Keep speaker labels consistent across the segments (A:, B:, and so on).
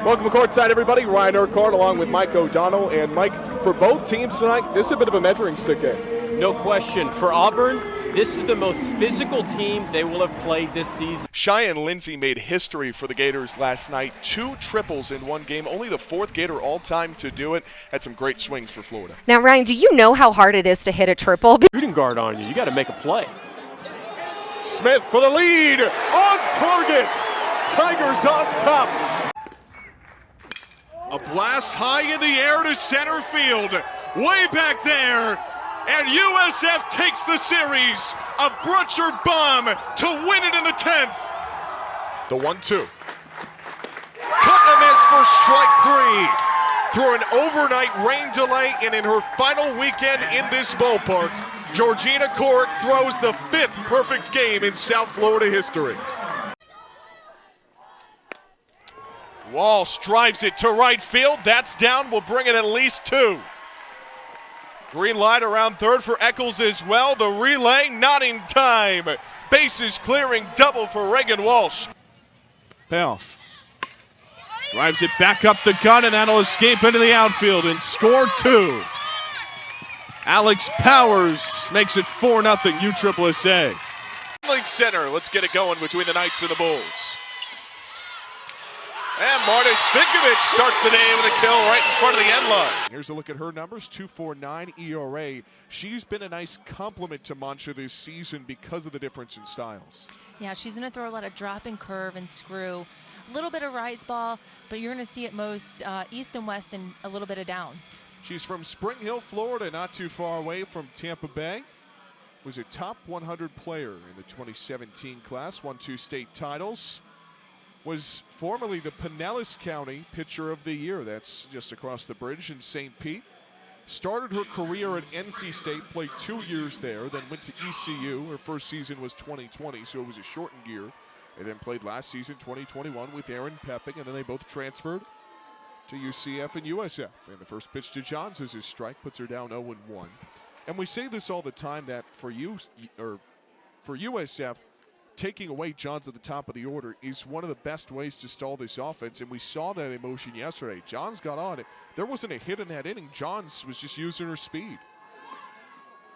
A: Welcome to Courtside, everybody. Ryan Urquhart along with Mike O'Donnell. And Mike, for both teams tonight, this is a bit of a measuring stick game.
B: No question. For Auburn, this is the most physical team they will have played this season.
C: Cheyenne Lindsay made history for the Gators last night. 2 triples in one game. Only the 4th Gator all-time to do it. Had some great swings for Florida.
D: Now, Ryan, do you know how hard it is to hit a triple?
B: Shooting guard on you. You got to make a play.
A: Smith for the lead. On target. Tigers on top.
E: A blast high in the air to center field. Way back there. And USF takes the series. A Brutcher bomb to win it in the 10th.
C: The 1-2. Cut and a miss for strike 3. Through an overnight rain delay and in her final weekend in this ballpark, Georgina Corrick throws the 5th perfect game in South Florida history. Walsh drives it to right field. That's down. We'll bring it at least 2. Green light around third for Eccles as well. The relay not in time. Bases clearing double for Reagan Walsh.
E: Payoff. Drives it back up the gun, and that'll escape into the outfield and score 2. Alex Powers makes it 4-0 USSSA.
C: Link Center. Let's get it going between the Knights and the Bulls. And Marta Spinkovic starts the day with a kill right in front of the end line. Here's a look at her numbers, 2.49 ERA. She's been a nice compliment to Mancha this season because of the difference in styles.
F: Yeah, she's going to throw a lot of drop and curve and screw. A little bit of rise ball, but you're going to see it most east and west and a little bit of down.
C: She's from Spring Hill, Florida, not too far away from Tampa Bay. Was a top 100 player in the 2017 class, won 2 state titles. Was formerly the Pinellas County Pitcher of the Year. That's just across the bridge in St. Pete. Started her career at NC State, played 2 years there, then went to ECU. Her first season was 2020, so it was a shortened year. And then played last season, 2021, with Aaron Pepping, and then they both transferred to UCF and USF. And the first pitch to Johns is his strike, puts her down 0-1. And we say this all the time that for USF, taking away Johns at the top of the order is one of the best ways to stall this offense, and we saw that in motion yesterday. Johns got on it. There wasn't a hit in that inning. Johns was just using her speed.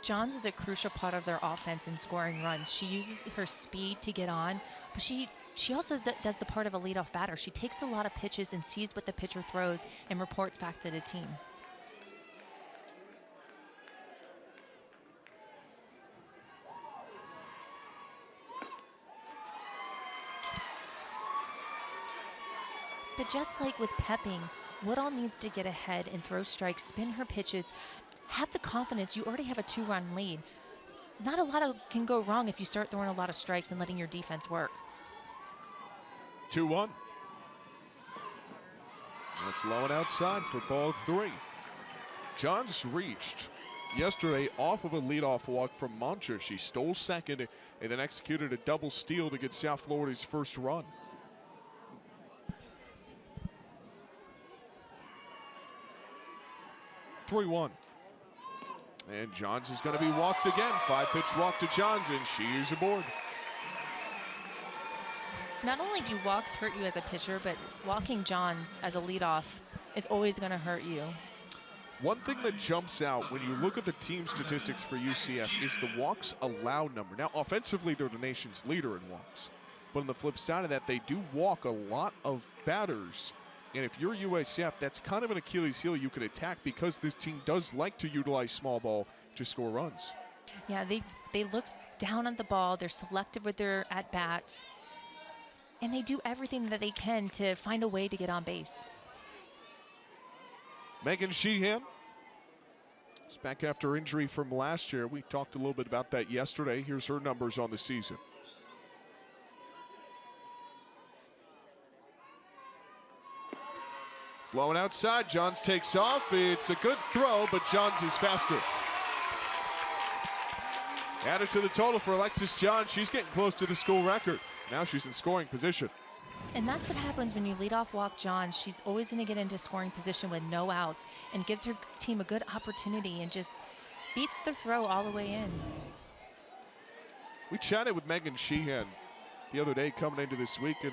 F: Johns is a crucial part of their offense in scoring runs. She uses her speed to get on, but she also does the part of a leadoff batter. She takes a lot of pitches and sees what the pitcher throws and reports back to the team. But just like with Pepping, Woodall needs to get ahead and throw strikes, spin her pitches, have the confidence. You already have a 2-run lead. Not a lot can go wrong if you start throwing a lot of strikes and letting your defense work.
C: 2-1. That's low and outside for ball 3. Johns reached yesterday off of a leadoff walk from Mancha. She stole second and then executed a double steal to get South Florida's first run. 3-1. And Johns is going to be walked again. 5-pitch walk to Johns, and she is aboard.
F: Not only do walks hurt you as a pitcher, but walking Johns as a leadoff is always going to hurt you.
C: One thing that jumps out when you look at the team statistics for UCF is the walks allowed number. Now, offensively, they're the nation's leader in walks. But on the flip side of that, they do walk a lot of batters. And if you're USF, that's kind of an Achilles heel you can attack because this team does like to utilize small ball to score runs.
F: Yeah, they look down on the ball. They're selective with their at-bats. And they do everything that they can to find a way to get on base.
C: Megan Sheehan is back after injury from last year. We talked a little bit about that yesterday. Here's her numbers on the season. It's low and outside. Johns takes off. It's a good throw, but Johns is faster. Added to the total for Alexis Johns. She's getting close to the school record. Now she's in scoring position.
F: And that's what happens when you lead off walk Johns. She's always going to get into scoring position with no outs and gives her team a good opportunity and just beats the throw all the way in.
C: We chatted with Megan Sheehan the other day coming into this week, and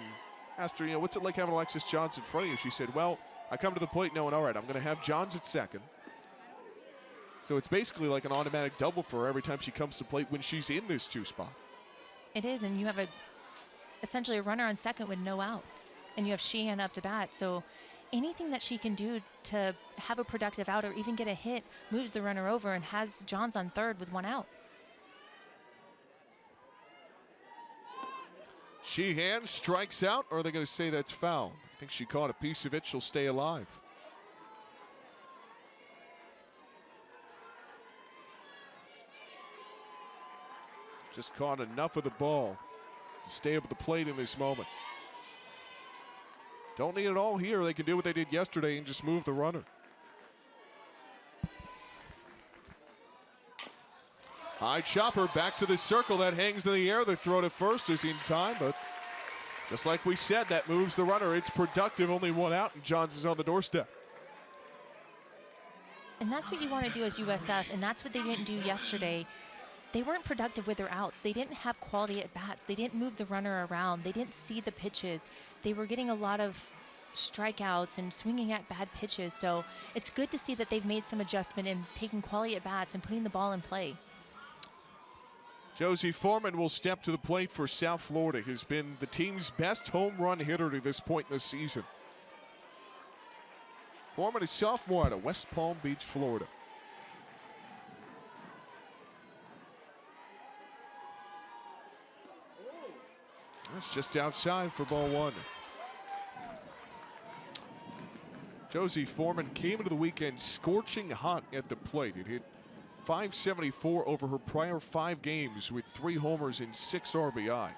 C: Asked her, what's it like having Alexis Johns in front of you? She said, well, I come to the plate knowing, all right, I'm going to have Johns at second. So it's basically like an automatic double for her every time she comes to plate when she's in this 2 spot.
F: It is, and you have essentially a runner on second with no outs, and you have Sheehan up to bat. So anything that she can do to have a productive out or even get a hit moves the runner over and has Johns on third with 1 out.
C: Sheehan strikes out, or are they going to say that's foul? I think she caught a piece of it. She'll stay alive. Just caught enough of the ball to stay up at the plate in this moment. Don't need it all here. They can do what they did yesterday and just move the runner. High chopper back to the circle. That hangs in the air. The throw to first is in time, but just like we said, that moves the runner. It's productive. Only 1 out, and Johns is on the doorstep.
F: And that's what you want to do as USF, and that's what they didn't do yesterday. They weren't productive with their outs. They didn't have quality at bats. They didn't move the runner around. They didn't see the pitches. They were getting a lot of strikeouts and swinging at bad pitches. So it's good to see that they've made some adjustment in taking quality at bats and putting the ball in play.
C: Josie Foreman will step to the plate for South Florida, who's been the team's best home run hitter to this point in the season. Foreman is sophomore out of West Palm Beach, Florida. That's just outside for ball 1. Josie Foreman came into the weekend scorching hot at the plate. It hit .574 over her prior 5 games with 3 homers and 6 RBI.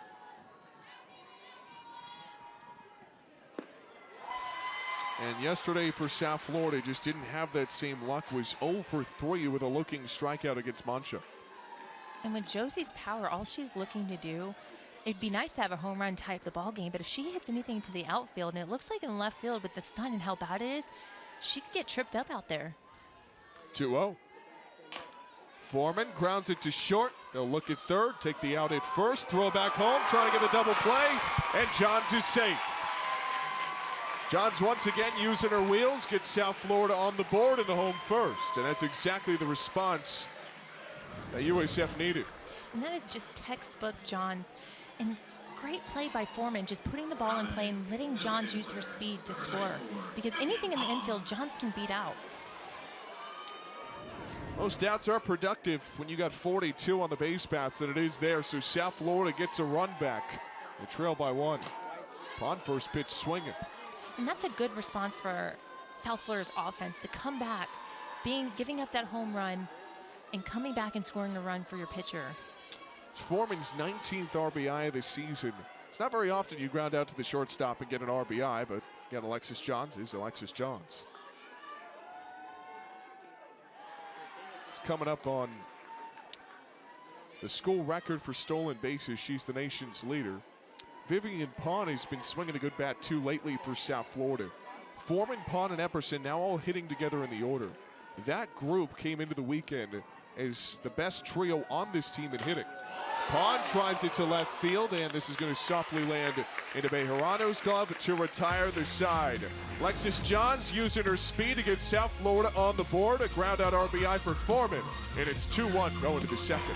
C: And yesterday for South Florida just didn't have that same luck. Was 0 for 3 with a looking strikeout against Mancha.
F: And with Josie's power, all she's looking to do, it'd be nice to have a home run type the ball game, but if she hits anything to the outfield, and it looks like in left field with the sun and how bad it is, she could get tripped up out there.
C: 2-0. Foreman grounds it to short. They'll look at third, take the out at first, throw back home, trying to get the double play, and Johns is safe. Johns once again using her wheels, gets South Florida on the board in the home first, and that's exactly the response that USF needed.
F: And that is just textbook Johns. And great play by Foreman, just putting the ball in play and letting Johns use her speed to score. Because anything in the infield, Johns can beat out.
C: Most outs are productive when you got 42 on the base paths than it is there, so South Florida gets a run back. They trail by 1. Upon first pitch swinging.
F: And that's a good response for South Florida's offense to come back, giving up that home run and coming back and scoring a run for your pitcher.
C: It's Foreman's 19th RBI of the season. It's not very often you ground out to the shortstop and get an RBI, but again, Alexis Johns is Alexis Johns. It's coming up on the school record for stolen bases. She's the nation's leader. Vivian Pond has been swinging a good bat too lately for South Florida. Foreman, Pond, and Epperson now all hitting together in the order. That group came into the weekend as the best trio on this team in hitting. Pond drives it to left field, and this is going to softly land into Bejarano's glove to retire the side. Alexis Johns using her speed to get South Florida on the board. A ground out RBI for Foreman, and it's 2-1 going to the second.